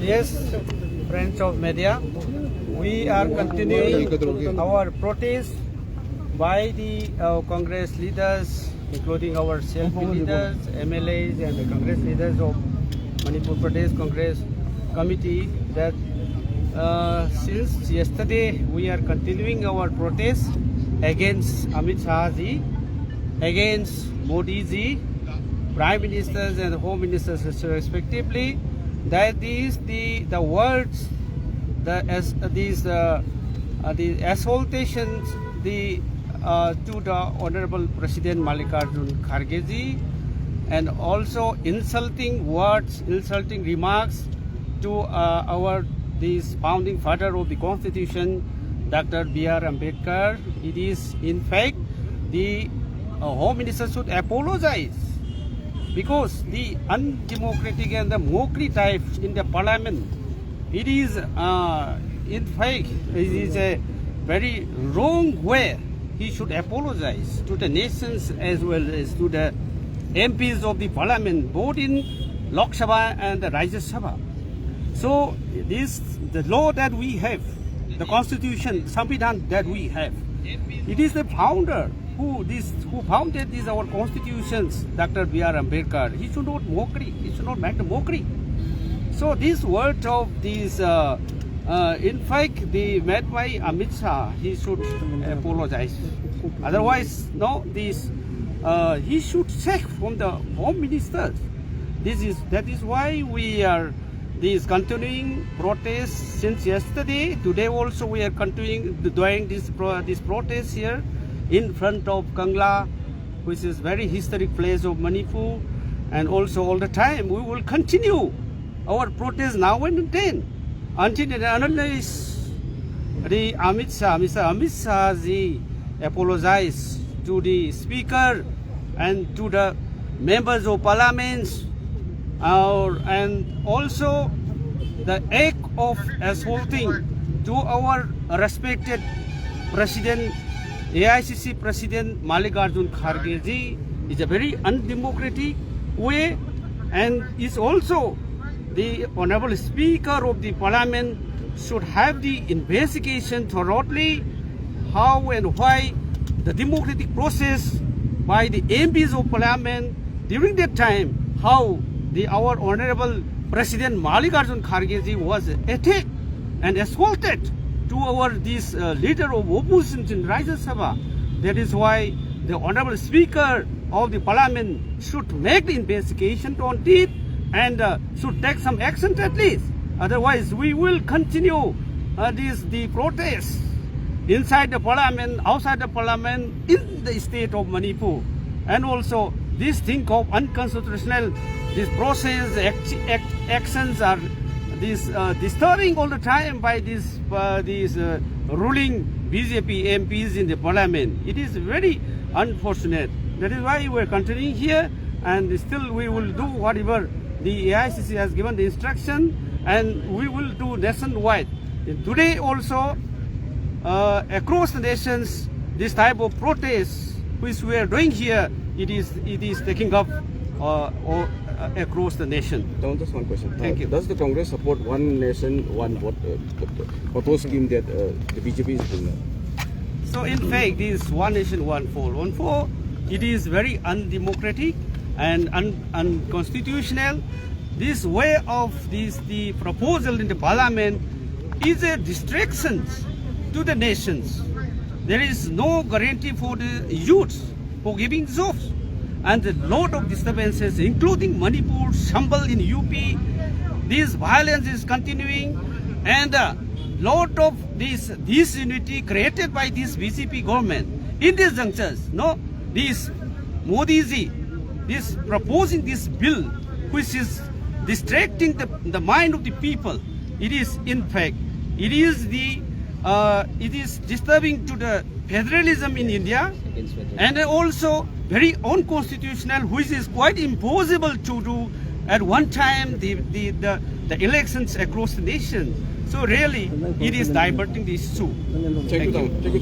Yes, friends of media, we are continuing our protest by the Congress leaders, including our selfie leaders, MLAs and the Congress leaders of Manipur Pradesh Congress Committee, that since yesterday we are continuing our protest against Amit Shah ji, against Modi ji, Prime Ministers and Home Ministers respectively. That is the words, the assaultations to the Honorable President Mallikarjun Kharge ji, and also insulting words, insulting remarks to this founding father of the Constitution, Dr. B.R. Ambedkar. It is in fact the Home Minister should apologize, because the undemocratic and the mockery type in the parliament, it is in fact it is a very wrong way. He should apologize to the nations as well as to the MPs of the parliament, both in Lok Sabha and the Rajya Sabha. So the law that we have, the constitution, Samvidhan that we have, it is the founder who founded these our constitutions, Dr. B.R. Ambedkar. He should not mockery. He should not make the mockery. So these words of these, in fact, the made by Amit Shah, he should apologize. Otherwise, no, he should check from the Home Ministers. That is why we are continuing protests since yesterday. Today also we are continuing doing this protest here in front of Kangla, which is very historic place of Manipur, and also all the time we will continue our protest now and then until unless the Mr. Amit Shah ji apologize to the Speaker and to the members of parliaments, and also the act of assaulting to our respected President, AICC President Mallikarjun Kharge ji, is a very undemocratic way, and is also the Honorable Speaker of the Parliament should have the investigation thoroughly how and why the democratic process by the MPs of Parliament during that time, how our Honorable President Mallikarjun Kharge ji was attacked and assaulted to this leader of opposition in Rajya Sabha. That is why the Honorable Speaker of the Parliament should make the investigation on it and should take some action at least. Otherwise, we will continue the protests inside the Parliament, outside the Parliament, in the state of Manipur. And also, this thing of unconstitutional, this process, actions are disturbing all the time by these ruling BJP MPs in the parliament. It is very unfortunate. That is why we are continuing here, and still we will do whatever the AICC has given the instruction, and we will do nationwide. Today also, across the nations, this type of protests which we are doing here, it is taking up across the nation. Just one question. Thank you. Does the Congress support one nation, one vote proposed scheme that the BJP is doing? So in fact, this one nation, one vote, it is very undemocratic and unconstitutional. This way of the proposal in the parliament is a distraction to the nations. There is no guarantee for the youth for giving jobs. And a lot of disturbances, including Manipur, Shambal in UP, this violence is continuing, and a lot of this disunity created by this BJP government in these junctures. No, this Modi ji, this proposing this bill, which is distracting the mind of the people. It is in fact, it is disturbing to the federalism in India, and also very unconstitutional, which is quite impossible to do at one time the elections across the nation. So really, it is diverting the issue. Thank you.